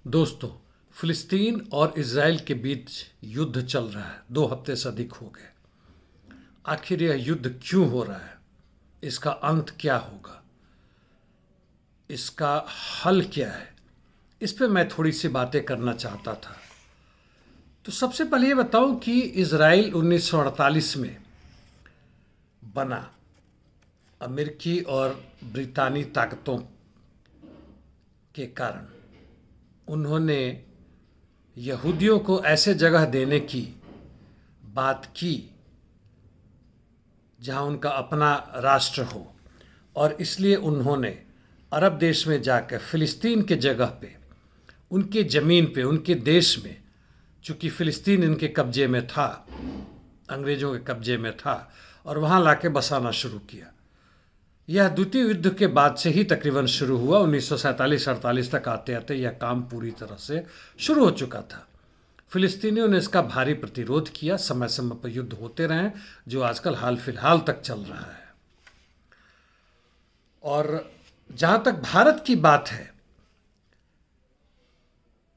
दोस्तों, फिलिस्तीन और इज़राइल के बीच युद्ध चल रहा है। 2 हफ्ते से अधिक हो गए। आखिर यह युद्ध क्यों हो रहा है? इसका अंत क्या होगा? इसका हल क्या है? इस पे मैं थोड़ी सी बातें करना चाहता था। तो सबसे पहले ये बताऊं कि इज़राइल 1948 में बना। अमेरिकी और ब्रितानी ताकतों के कारण उन्होंने यहूदियों को ऐसे जगह देने की बात की जहां उनका अपना राष्ट्र हो, और इसलिए उन्होंने अरब देश में जाकर फ़िलिस्तीन के जगह पे, उनके ज़मीन पे, उनके देश में, चूँकि फ़िलिस्तीन इनके कब्जे में था, अंग्रेज़ों के कब्जे में था, और वहाँ लाके बसाना शुरू किया। यह द्वितीय युद्ध के बाद से ही तकरीबन शुरू हुआ। 1947-48 तक आते आते यह काम पूरी तरह से शुरू हो चुका था। फिलिस्तीनियों ने इसका भारी प्रतिरोध किया। समय समय पर युद्ध होते रहे, जो आजकल हाल फिलहाल तक चल रहा है। और जहाँ तक भारत की बात है,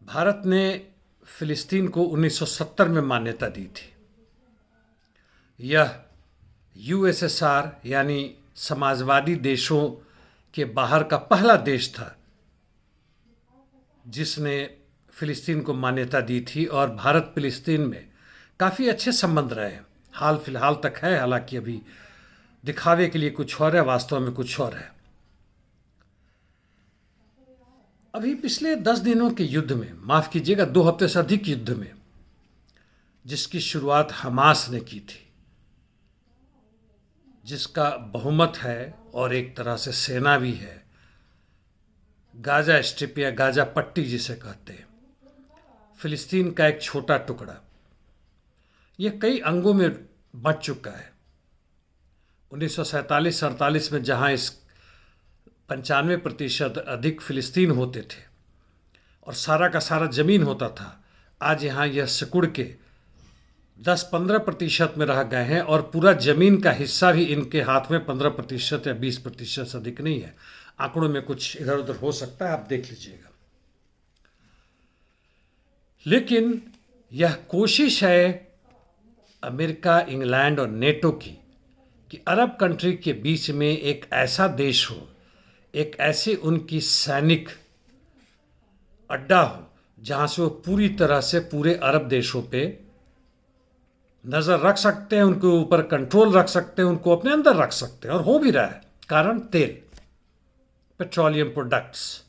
भारत ने फिलिस्तीन को 1970 में मान्यता दी थी। यह यूएसएसआर यानी समाजवादी देशों के बाहर का पहला देश था जिसने फ़िलिस्तीन को मान्यता दी थी, और भारत फ़िलिस्तीन में काफ़ी अच्छे संबंध रहे। हाल फिलहाल तक है, हालांकि अभी दिखावे के लिए कुछ और है, वास्तव में कुछ और है। अभी पिछले 10 दिनों के युद्ध में, माफ़ कीजिएगा 2 हफ्ते से अधिक युद्ध में, जिसकी शुरुआत हमास ने की थी, जिसका बहुमत है और एक तरह से सेना भी है, गाजा स्ट्रिप या गाजा पट्टी जिसे कहते हैं, फिलिस्तीन का एक छोटा टुकड़ा, यह कई अंगों में बंट चुका है। 1947-48 में जहां इस 95% अधिक फिलिस्तीन होते थे और सारा का सारा ज़मीन होता था, आज यहाँ यह सिकुड़ के 10-15% में रह गए हैं, और पूरा ज़मीन का हिस्सा भी इनके हाथ में 15% या 20% से अधिक नहीं है। आंकड़ों में कुछ इधर उधर हो सकता है, आप देख लीजिएगा। लेकिन यह कोशिश है अमेरिका, इंग्लैंड और नेटो की कि अरब कंट्री के बीच में एक ऐसा देश हो, एक ऐसी उनकी सैनिक अड्डा हो जहां से वो पूरी तरह से पूरे अरब देशों पे नज़र रख सकते हैं, उनके ऊपर कंट्रोल रख सकते हैं, उनको अपने अंदर रख सकते हैं, और हो भी रहा है। कारण तेल, पेट्रोलियम प्रोडक्ट्स,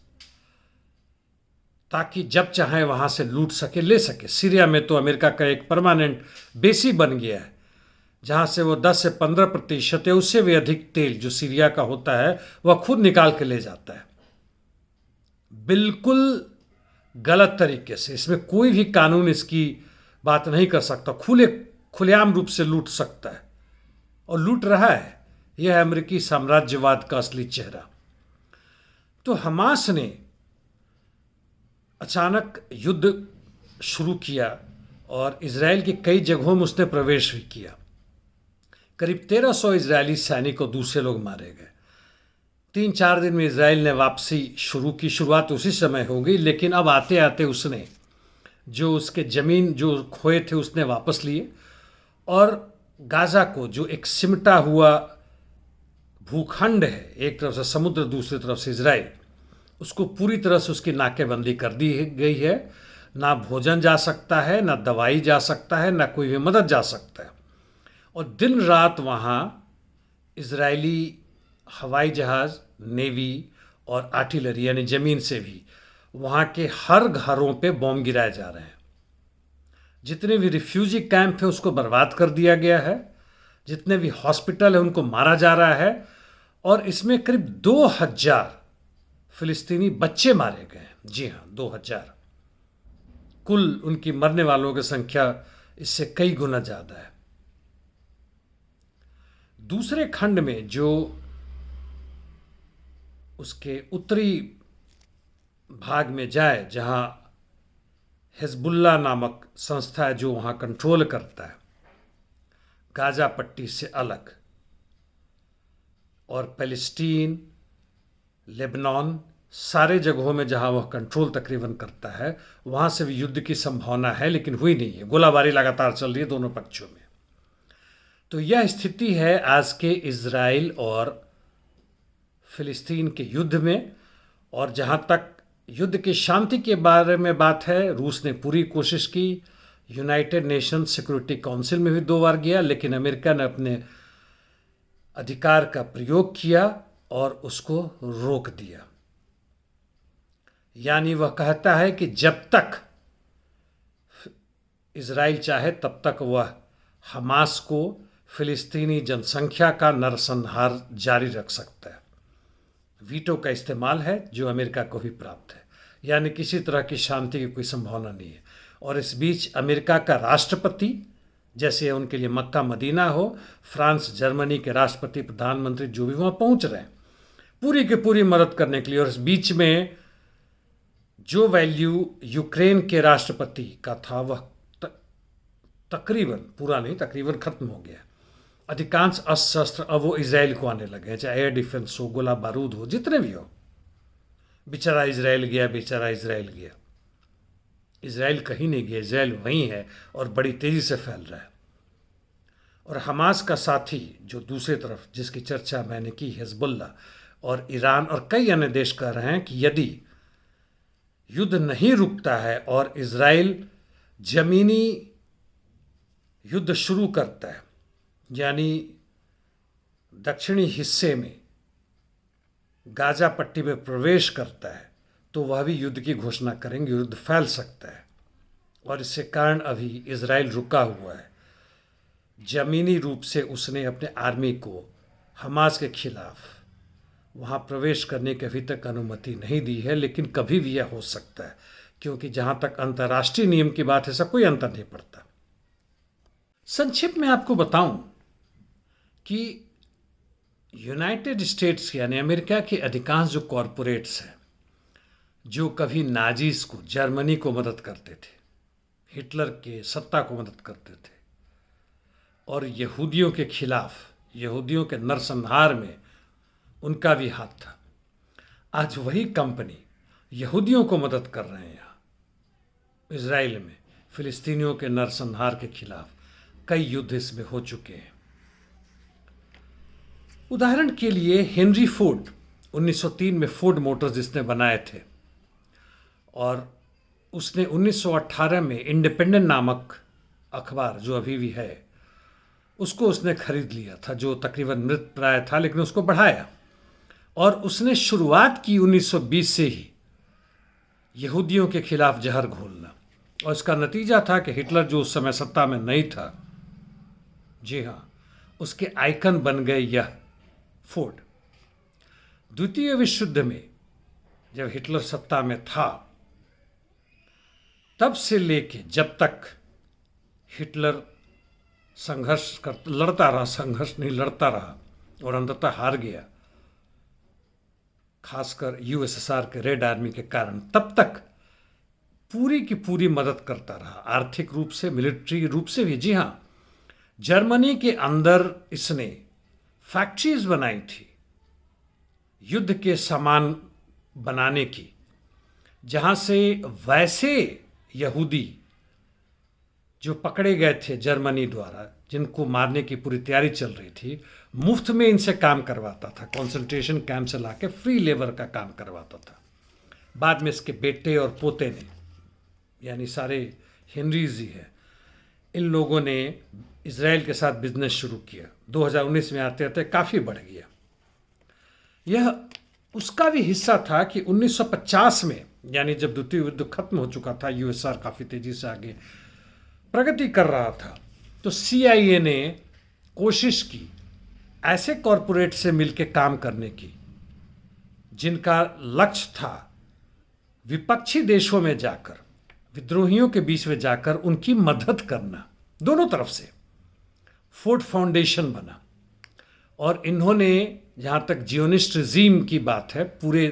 ताकि जब चाहे वहां से लूट सके, ले सके। सीरिया में तो अमेरिका का एक परमानेंट बेस ही बन गया है, जहां से वो 10 से 15% या उससे भी अधिक तेल जो सीरिया का होता है वह खुद निकाल के ले जाता है, बिल्कुल गलत तरीके से। इसमें कोई भी कानून इसकी बात नहीं कर सकता, खुलेआम रूप से लूट सकता है, और लूट रहा है। यह है अमेरिकी साम्राज्यवाद का असली चेहरा। तो हमास ने अचानक युद्ध शुरू किया और इजराइल की कई जगहों में उसने प्रवेश भी किया। करीब 1300 इजरायली सैनिक और दूसरे लोग मारे गए। 3-4 दिन में इजराइल ने वापसी शुरू की। शुरुआत उसी समय हो गई, लेकिन अब आते आते उसने जो उसके ज़मीन जो खोए थे उसने वापस लिए, और गाज़ा को, जो एक सिमटा हुआ भूखंड है, एक तरफ से समुद्र, दूसरी तरफ से इजराइल, उसको पूरी तरह से उसकी नाकेबंदी कर दी गई है। ना भोजन जा सकता है, ना दवाई जा सकता है, ना कोई भी मदद जा सकता है। और दिन रात वहाँ इजरायली हवाई जहाज़, नेवी और आर्टिलरी यानी ज़मीन से भी वहाँ के हर घरों पे बॉम्ब गिराए जा रहे हैं। जितने भी रिफ्यूजी कैंप है उसको बर्बाद कर दिया गया है, जितने भी हॉस्पिटल है उनको मारा जा रहा है, और इसमें करीब 2000 फिलिस्तीनी बच्चे मारे गए हैं। जी हाँ, 2000। कुल उनकी मरने वालों की संख्या इससे कई गुना ज़्यादा है। दूसरे खंड में, जो उसके उत्तरी भाग में जाए, जहाँ हिजबुल्ला नामक संस्था है जो वहाँ कंट्रोल करता है, गाज़ा पट्टी से अलग, और पैलेस्टीन, लेबनान, सारे जगहों में जहां वह कंट्रोल तकरीबन करता है वहां से भी युद्ध की संभावना है, लेकिन हुई नहीं है। गोलाबारी लगातार चल रही है दोनों पक्षों में। तो यह स्थिति है आज के इजराइल और फिलिस्तीन के युद्ध में। और जहां तक युद्ध की शांति के बारे में बात है, रूस ने पूरी कोशिश की, यूनाइटेड नेशन सिक्योरिटी काउंसिल में भी 2 बार गया, लेकिन अमेरिका ने अपने अधिकार का प्रयोग किया और उसको रोक दिया। यानी वह कहता है कि जब तक इजराइल चाहे तब तक वह हमास को फिलिस्तीनी जनसंख्या का नरसंहार जारी रख सकता है। वीटो का इस्तेमाल है जो अमेरिका को भी प्राप्त है, यानी किसी तरह की शांति की कोई संभावना नहीं है। और इस बीच अमेरिका का राष्ट्रपति, जैसे उनके लिए मक्का मदीना हो, फ्रांस जर्मनी के राष्ट्रपति प्रधानमंत्री जो भी वहाँ पहुँच रहे हैं पूरी की पूरी मदद करने के लिए। और इस बीच में जो वैल्यू यूक्रेन के राष्ट्रपति का था वह तकरीबन, पूरा नहीं, तकरीबन खत्म हो गया। अधिकांश अस्त्र शस्त्र अब वो इजराइल को आने लगे, चाहे एयर डिफेंस हो, गोला बारूद हो, जितने भी हो। बेचारा इजराइल गया, बेचारा इजराइल गया। इजराइल कहीं नहीं गया, इजराइल वहीं है और बड़ी तेजी से फैल रहा है। और हमास का साथी जो दूसरी तरफ, जिसकी चर्चा मैंने की, हिजबुल्ला और ईरान और कई अन्य देश कह रहे हैं कि यदि युद्ध नहीं रुकता है और इजराइल जमीनी युद्ध शुरू करता है, यानी दक्षिणी हिस्से में गाजा पट्टी में प्रवेश करता है, तो वह भी युद्ध की घोषणा करेंगे, युद्ध फैल सकता है। और इसके कारण अभी इजराइल रुका हुआ है। जमीनी रूप से उसने अपने आर्मी को हमास के खिलाफ वहाँ प्रवेश करने की अभी तक अनुमति नहीं दी है, लेकिन कभी भी यह हो सकता है, क्योंकि जहाँ तक अंतर्राष्ट्रीय नियम की बात है, ऐसा कोई अंतर नहीं पड़ता। संक्षिप्त में आपको बताऊं कि यूनाइटेड स्टेट्स यानी अमेरिका के अधिकांश जो कॉरपोरेट्स हैं, जो कभी नाजीज को, जर्मनी को मदद करते थे, हिटलर के सत्ता को मदद करते थे, और यहूदियों के खिलाफ, यहूदियों के नरसंहार में उनका भी हाथ था, आज वही कंपनी यहूदियों को मदद कर रहे हैं। यहाँ इजराइल में फिलिस्तीनियों के नरसंहार के खिलाफ कई युद्ध इसमें हो चुके हैं। उदाहरण के लिए हेनरी फोर्ड, 1903 में फोर्ड मोटर्स जिसने बनाए थे, और उसने 1918 में इंडिपेंडेंट नामक अखबार जो अभी भी है उसको उसने खरीद लिया था, जो तकरीबन मृत प्राय था, लेकिन उसको बढ़ाया। और उसने शुरुआत की 1920 से ही यहूदियों के खिलाफ जहर घोलना, और इसका नतीजा था कि हिटलर जो उस समय सत्ता में नहीं था, जी हाँ, उसके आइकन बन गए यह फोर्ड। द्वितीय विश्व युद्ध में जब हिटलर सत्ता में था, तब से लेके जब तक हिटलर लड़ता रहा और अंततः हार गया, खासकर यूएसएसआर के रेड आर्मी के कारण, तब तक पूरी की पूरी मदद करता रहा, आर्थिक रूप से, मिलिट्री रूप से भी। जी हाँ, जर्मनी के अंदर इसने फैक्ट्रीज बनाई थी युद्ध के सामान बनाने की, जहाँ से वैसे यहूदी जो पकड़े गए थे जर्मनी द्वारा, जिनको मारने की पूरी तैयारी चल रही थी, मुफ्त में इनसे काम करवाता था, कंसंट्रेशन कैंप से लाके फ्री लेबर का काम करवाता था। बाद में इसके बेटे और पोते ने, यानी सारे हेनरीज ही है, इन लोगों ने इजराइल के साथ बिजनेस शुरू किया। 2019 में आते आते काफ़ी बढ़ गया। यह उसका भी हिस्सा था कि 1950 में, यानी जब द्वितीय युद्ध खत्म हो चुका था, यूएसआर काफ़ी तेज़ी से आगे प्रगति कर रहा था, तो CIA ने कोशिश की ऐसे कॉरपोरेट से मिलकर काम करने की, जिनका लक्ष्य था विपक्षी देशों में जाकर, विद्रोहियों के बीच में जाकर उनकी मदद करना, दोनों तरफ से। फोर्ड फाउंडेशन बना और इन्होंने, जहाँ तक जियोनिस्ट रिजीम की बात है, पूरे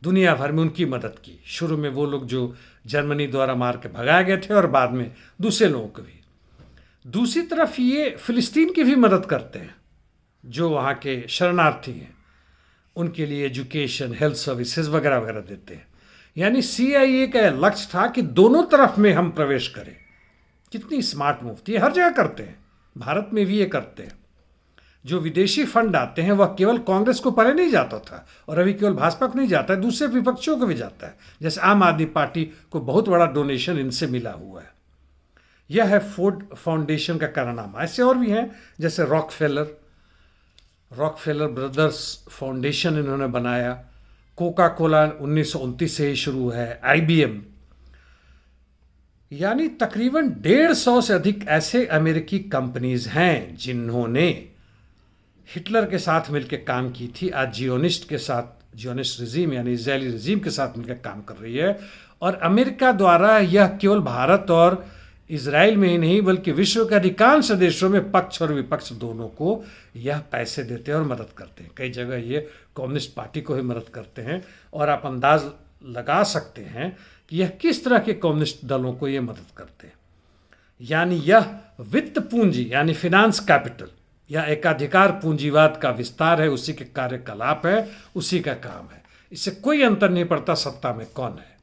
दुनिया भर में उनकी मदद की। शुरू में वो लोग जो जर्मनी द्वारा मार के भगाए गए थे, और बाद में दूसरे लोगों को भी। दूसरी तरफ ये फिलिस्तीन की भी मदद करते हैं, जो वहाँ के शरणार्थी हैं, उनके लिए एजुकेशन, हेल्थ सर्विसेज वगैरह वगैरह देते हैं। यानी CIA का लक्ष्य था कि दोनों तरफ में हम प्रवेश करें। कितनी स्मार्ट मूव थी, हर जगह करते हैं, भारत में भी ये करते हैं। जो विदेशी फंड आते हैं वह केवल कांग्रेस को पहले नहीं जाता था और अभी केवल भाजपा को नहीं जाता है, दूसरे विपक्षियों को भी जाता है। जैसे आम आदमी पार्टी को बहुत बड़ा डोनेशन इनसे मिला हुआ है। यह है फोर्ड फाउंडेशन का कारनामा। ऐसे और भी हैं, जैसे रॉकफेलर ब्रदर्स फाउंडेशन इन्होंने बनाया। कोका कोला 1929 से ही शुरू है। IBM, यानी तकरीबन 150 से अधिक ऐसे अमेरिकी कंपनीज हैं जिन्होंने हिटलर के साथ मिलकर काम की थी, आज जियोनिस्ट रिजीम यानी इजरायली रिजीम के साथ मिलकर काम कर रही है। और अमेरिका द्वारा यह केवल भारत और इजराइल में ही नहीं बल्कि विश्व के अधिकांश देशों में पक्ष और विपक्ष दोनों को यह पैसे देते हैं और मदद करते हैं। कई जगह ये कम्युनिस्ट पार्टी को भी मदद करते हैं और आप अंदाज लगा सकते हैं कि यह किस तरह के कम्युनिस्ट दलों को ये मदद करते हैं। यानी यह वित्त पूंजी यानी फिनांस कैपिटल या एकाधिकार पूंजीवाद का विस्तार है, उसी के कार्यकलाप है, उसी का काम है। इससे कोई अंतर नहीं पड़ता सत्ता में कौन है।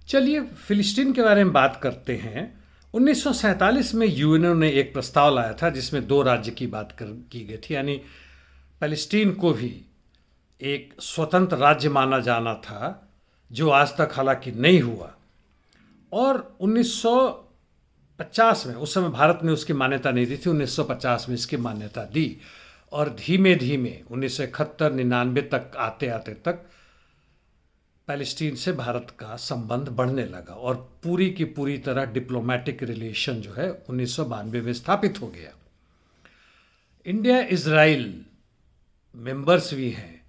चलिए फिलिस्तीन के बारे में बात करते हैं। 1947 में यूएनओ ने एक प्रस्ताव लाया था जिसमें 2 राज्य की बात की गई थी, यानी पैलेस्टीन को भी एक स्वतंत्र राज्य माना जाना था, जो आज तक हालांकि नहीं हुआ। और 1950 में, उस समय भारत ने उसकी मान्यता नहीं दी थी, 1950 में इसकी मान्यता दी और धीमे धीमे 1971-99 तक आते आते तक पैलेस्टीन से भारत का संबंध बढ़ने लगा और पूरी की पूरी तरह डिप्लोमेटिक रिलेशन जो है 1992 में स्थापित हो गया। इंडिया इजराइल मेंबर्स भी हैं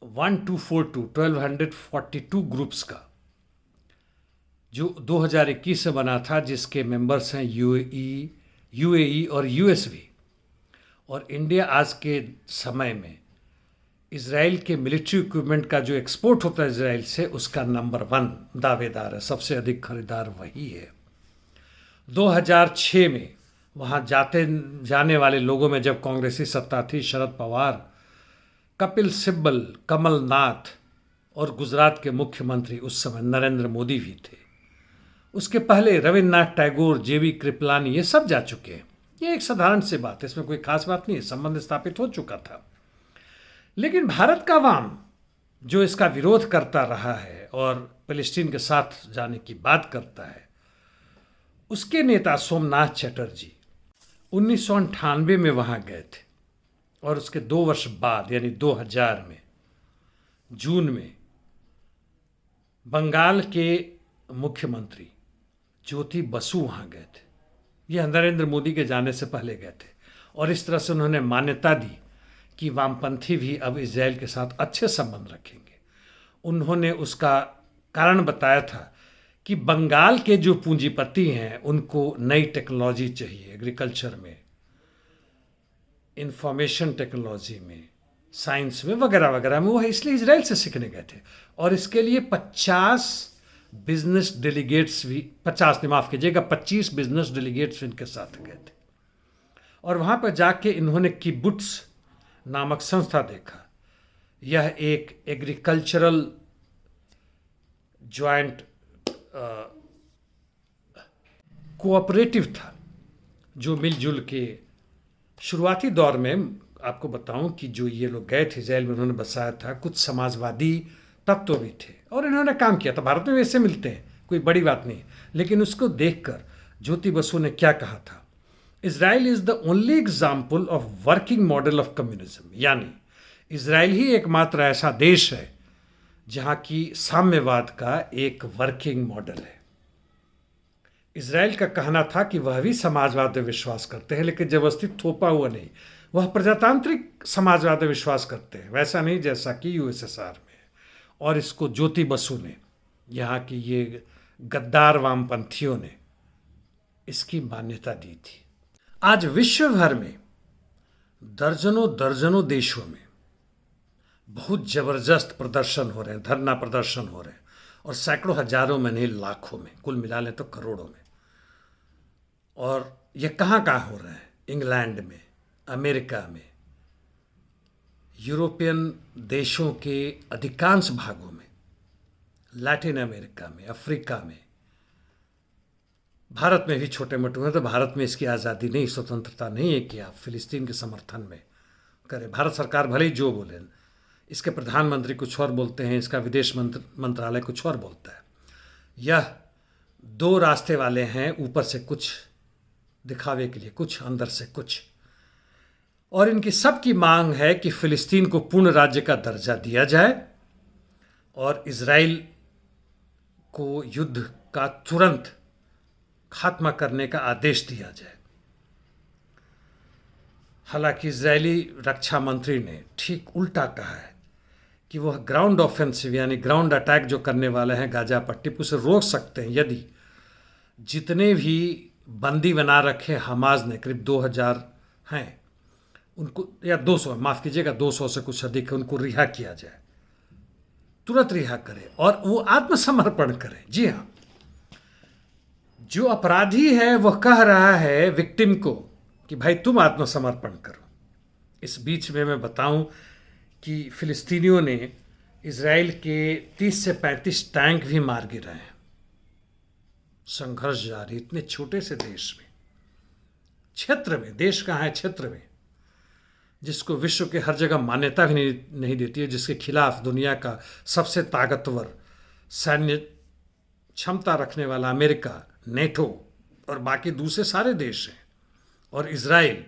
1242 ग्रुप्स का, जो 2021 से बना था, जिसके मेंबर्स हैं यूएई और US भी। और इंडिया आज के समय में इजराइल के मिलिट्री इक्विपमेंट का जो एक्सपोर्ट होता है इजराइल से, उसका नंबर 1 दावेदार है, सबसे अधिक खरीदार वही है। 2006 में वहाँ जाने वाले लोगों में जब कांग्रेसी सत्ता थी, शरद पवार, कपिल सिब्बल, कमलनाथ और गुजरात के मुख्यमंत्री उस समय नरेंद्र मोदी भी थे। उसके पहले रविन्द्रनाथ टैगोर, JB कृपलानी, ये सब जा चुके हैं। ये एक साधारण सी बात है, इसमें कोई खास बात नहीं है, संबंध स्थापित हो चुका था। लेकिन भारत का अवाम जो इसका विरोध करता रहा है और फिलिस्तीन के साथ जाने की बात करता है, उसके नेता सोमनाथ चटर्जी 1998 में वहाँ गए थे और उसके 2 वर्ष बाद यानी 2000 में जून में बंगाल के मुख्यमंत्री ज्योति बसु वहाँ गए थे। यह नरेंद्र मोदी के जाने से पहले गए थे और इस तरह से उन्होंने मान्यता दी कि वामपंथी भी अब इजराइल के साथ अच्छे संबंध रखेंगे। उन्होंने उसका कारण बताया था कि बंगाल के जो पूंजीपति हैं उनको नई टेक्नोलॉजी चाहिए, एग्रीकल्चर में, इंफॉर्मेशन टेक्नोलॉजी में, साइंस में, वगैरह वगैरह में, वो इसलिए इजराइल से सीखने गए थे। और इसके लिए 50 बिजनेस डेलीगेट्स भी, 50 नहीं माफ़ कीजिएगा, 25 बिजनेस डेलीगेट्स इनके साथ गए थे। और वहाँ पर जाके इन्होंने किबुट्स नामक संस्था देखा। यह एक एग्रीकल्चरल ज्वाइंट कोऑपरेटिव था जो मिलजुल के शुरुआती दौर में, आपको बताऊं कि जो ये लोग गए थे इजराइल में, उन्होंने बसाया था, कुछ समाजवादी तत्व भी थे और इन्होंने काम किया था। भारत में वैसे मिलते हैं, कोई बड़ी बात नहीं। लेकिन उसको देखकर ज्योति बसु ने क्या कहा था, Israel is the only example of working model of communism, यानी इजराइल ही एकमात्र ऐसा देश है जहाँ की साम्यवाद का एक वर्किंग मॉडल है। इजराइल का कहना था कि वह भी समाजवाद में विश्वास करते हैं, लेकिन जबरदस्ती थोपा हुआ नहीं। वह प्रजातांत्रिक समाजवाद में विश्वास करते हैं, वैसा नहीं जैसा कि USSR में। और इसको ज्योति बसु ने, यहाँ की ये गद्दार वामपंथियों ने इसकी मान्यता दी थी। आज विश्व भर में दर्जनों देशों में बहुत जबरदस्त प्रदर्शन हो रहे हैं, धरना प्रदर्शन हो रहे हैं, और सैकड़ों हजारों में नहीं लाखों में, कुल मिला लें तो करोड़ों में। और ये कहाँ हो रहे हैं? इंग्लैंड में, अमेरिका में, यूरोपियन देशों के अधिकांश भागों में, लैटिन अमेरिका में, अफ्रीका में, भारत में भी छोटे मोटे हैं, तो भारत में इसकी आज़ादी नहीं, स्वतंत्रता नहीं है कि आप फिलिस्तीन के समर्थन में करें। भारत सरकार भले ही जो बोले, इसके प्रधानमंत्री कुछ और बोलते हैं, इसका विदेश मंत्रालय कुछ और बोलता है। यह दो रास्ते वाले हैं, ऊपर से कुछ दिखावे के लिए कुछ, अंदर से कुछ। और इनकी सबकी मांग है कि फिलिस्तीन को पूर्ण राज्य का दर्जा दिया जाए और इजराइल को युद्ध का तुरंत खात्मा करने का आदेश दिया जाए। हालांकि इजरायली रक्षा मंत्री ने ठीक उल्टा कहा है कि वह ग्राउंड ऑफेंसिव यानी ग्राउंड अटैक जो करने वाले हैं गाजा पट्टी पर, उसे रोक सकते हैं यदि जितने भी बंदी बना रखे हमास ने, करीब 2000 हैं उनको, या 200, माफ़ कीजिएगा 200 से कुछ अधिक है, उनको रिहा किया जाए, तुरंत रिहा करें और वो आत्मसमर्पण करें। जी हाँ, जो अपराधी है वह कह रहा है विक्टिम को कि भाई तुम आत्मसमर्पण करो। इस बीच में मैं बताऊं कि फिलिस्तीनियों ने इजराइल के 30 से 35 टैंक भी मार गिराए हैं। संघर्ष जारी इतने छोटे से देश में, क्षेत्र में, देश कहाँ है, क्षेत्र में, जिसको विश्व के हर जगह मान्यता भी नहीं देती है, जिसके खिलाफ दुनिया का सबसे ताकतवर सैन्य क्षमता रखने वाला अमेरिका, नेटो और बाकी दूसरे सारे देश हैं। और इजराइल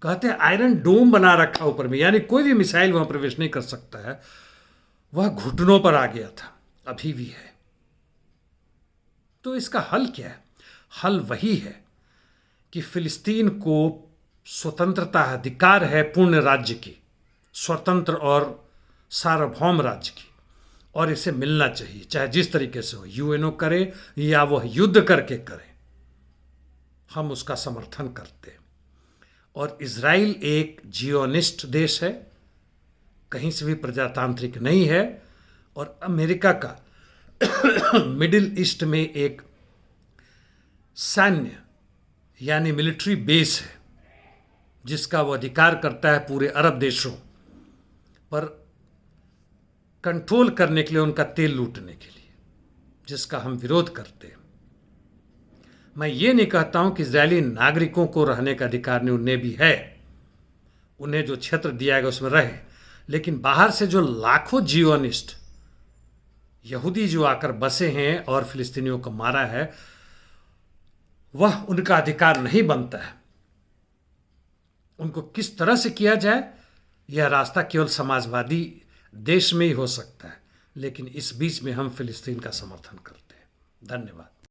कहते हैं आयरन डोम बना रखा ऊपर में, यानी कोई भी मिसाइल वहां प्रवेश नहीं कर सकता है। वह घुटनों पर आ गया था, अभी भी है। तो इसका हल क्या है? हल वही है कि फिलिस्तीन को स्वतंत्रता अधिकार है पूर्ण राज्य की, स्वतंत्र और सार्वभौम राज्य की, और इसे मिलना चाहिए, चाहे जिस तरीके से हो, यूएनओ करे या वह युद्ध करके करे, हम उसका समर्थन करते हैं। और इजराइल एक जियोनिस्ट देश है, कहीं से भी प्रजातांत्रिक नहीं है, और अमेरिका का मिडिल ईस्ट में एक सैन्य यानी मिलिट्री बेस है, जिसका वो अधिकार करता है पूरे अरब देशों पर कंट्रोल करने के लिए, उनका तेल लूटने के लिए, जिसका हम विरोध करते हैं। मैं ये नहीं कहता हूं कि इजरायली नागरिकों को रहने का अधिकार नहीं, उन्हें भी है, उन्हें जो क्षेत्र दिया गया उसमें रहे, लेकिन बाहर से जो लाखों जियोनिस्ट यहूदी जो आकर बसे हैं और फिलिस्तीनियों को मारा है, वह उनका अधिकार नहीं बनता है। उनको किस तरह से किया जाए, यह रास्ता केवल समाजवादी देश में ही हो सकता है, लेकिन इस बीच में हम फिलिस्तीन का समर्थन करते हैं। धन्यवाद।